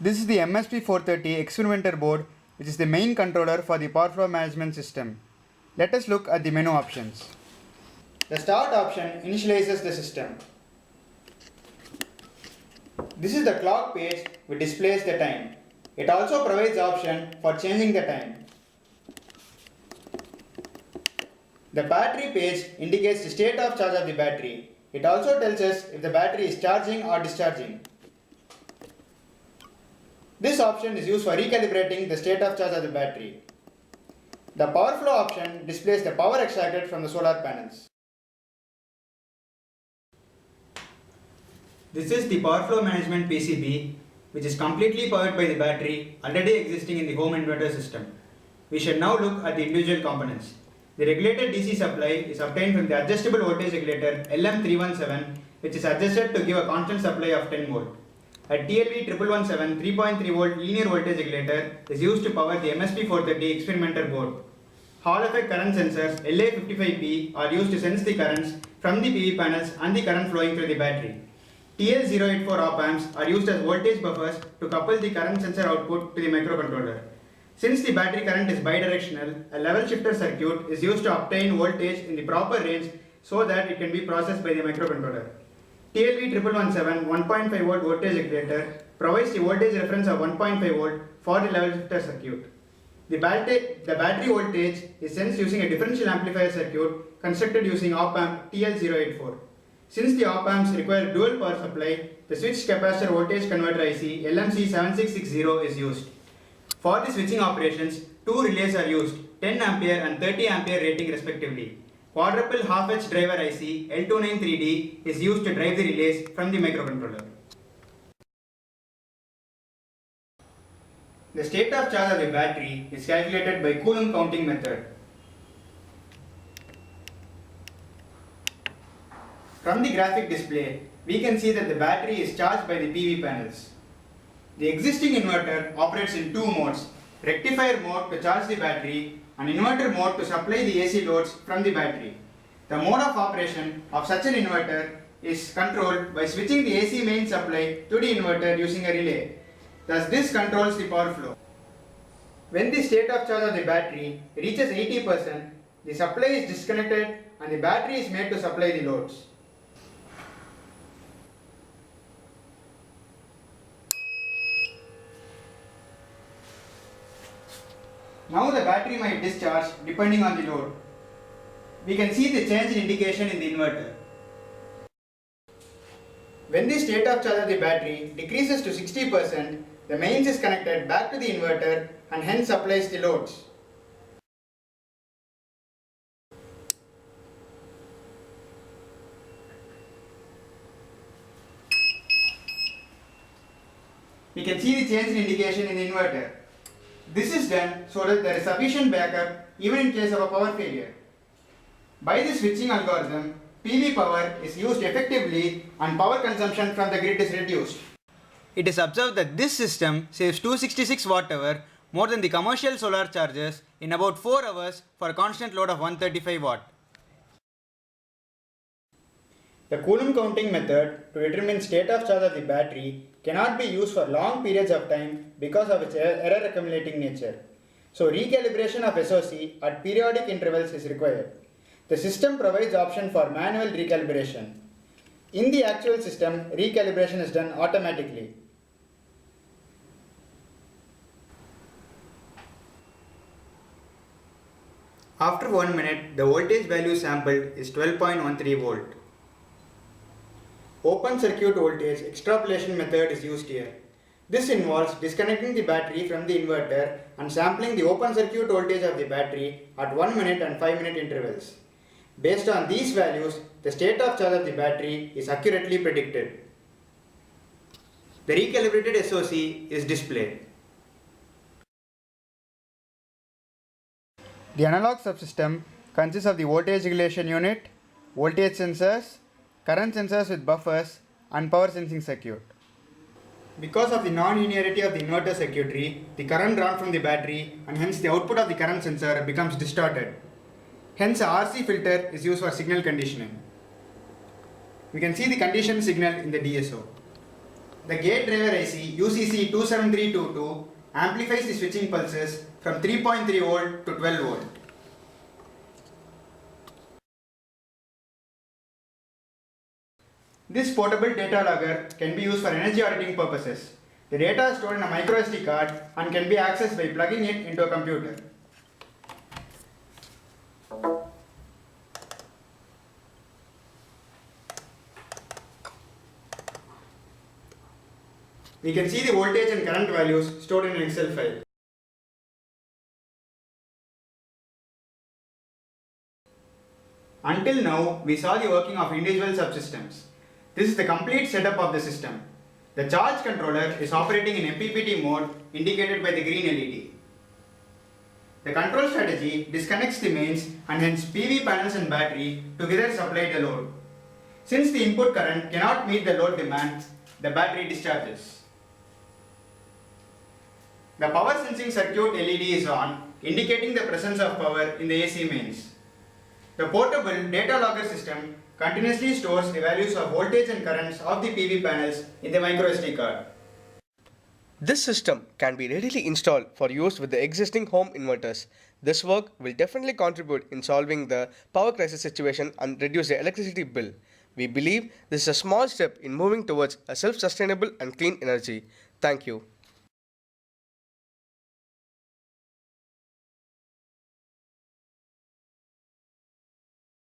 This is the MSP430 experimenter board, which is the main controller for the power flow management system. Let us look at the menu options. The start option initializes the system. This is the clock page which displays the time. It also provides option for changing the time. The battery page indicates the state of charge of the battery. It also tells us if the battery is charging or discharging. This option is used for recalibrating the state of charge of the battery. The power flow option displays the power extracted from the solar panels. This is the power flow management PCB, which is completely powered by the battery already existing in the home inverter system. We shall now look at the individual components. The regulated DC supply is obtained from the adjustable voltage regulator LM317, which is adjusted to give a constant supply of 10 volt. A TLV1117 3.3 volt linear voltage regulator is used to power the MSP430 experimenter board. Hall effect current sensors LA55P are used to sense the currents from the PV panels and the current flowing through the battery. TL084 op amps are used as voltage buffers to couple the current sensor output to the microcontroller. Since the battery current is bidirectional, a level shifter circuit is used to obtain voltage in the proper range so that it can be processed by the microcontroller. TLV1117 1.5 volt voltage regulator provides the voltage reference of 1.5 volt for the level shifter circuit. The battery voltage is sensed using a differential amplifier circuit constructed using op amp TL084. Since the op amps require dual power supply, the switched capacitor voltage converter IC LMC7660 is used. For the switching operations, two relays are used, 10 ampere and 30 ampere rating respectively. Quadruple half-edge driver IC L293D is used to drive the relays from the microcontroller. The state of charge of the battery is calculated by Coulomb counting method. From the graphic display, we can see that the battery is charged by the PV panels. The existing inverter operates in two modes, rectifier mode to charge the battery and inverter mode to supply the AC loads from the battery. The mode of operation of such an inverter is controlled by switching the AC main supply to the inverter using a relay. Thus this controls the power flow. When the state of charge of the battery reaches 80%, the supply is disconnected and the battery is made to supply the loads. Now the battery might discharge depending on the load. We can see the change in indication in the inverter. When the state of charge of the battery decreases to 60%, the mains is connected back to the inverter and hence supplies the loads. We can see the change in indication in the inverter. This is done so that there is sufficient backup even in case of a power failure. By the switching algorithm, PV power is used effectively and power consumption from the grid is reduced. It is observed that this system saves 266 watt-hour more than the commercial solar chargers in about 4 hours for a constant load of 135 watt. The Coulomb counting method to determine state of charge of the battery cannot be used for long periods of time because of its error accumulating nature. So recalibration of SOC at periodic intervals is required. The system provides option for manual recalibration. In the actual system, recalibration is done automatically. After 1 minute, the voltage value sampled is 12.13 volt. Open circuit voltage extrapolation method is used here. This involves disconnecting the battery from the inverter and sampling the open circuit voltage of the battery at 1 minute and 5 minute intervals. Based on these values, the state of charge of the battery is accurately predicted. The recalibrated SOC is displayed. The analog subsystem consists of the voltage regulation unit, voltage sensors, current sensors with buffers, and power sensing circuit. Because of the non-linearity of the inverter circuitry, the current drawn from the battery and hence the output of the current sensor becomes distorted. Hence a RC filter is used for signal conditioning. We can see the condition signal in the DSO. The gate driver IC UCC27322 amplifies the switching pulses from 3.3 volt to 12 volt. This portable data logger can be used for energy auditing purposes. The data is stored in a micro SD card and can be accessed by plugging it into a computer. We can see the voltage and current values stored in an Excel file. Until now, we saw the working of individual subsystems. This is the complete setup of the system. The charge controller is operating in MPPT mode indicated by the green LED. The control strategy disconnects the mains and hence PV panels and battery together supply the load. Since the input current cannot meet the load demand, the battery discharges. The power sensing circuit LED is on, indicating the presence of power in the AC mains. The portable data logger system continuously stores the values of voltage and currents of the PV panels in the micro SD card. This system can be readily installed for use with the existing home inverters. This work will definitely contribute in solving the power crisis situation and reduce the electricity bill. We believe this is a small step in moving towards a self-sustainable and clean energy. Thank you.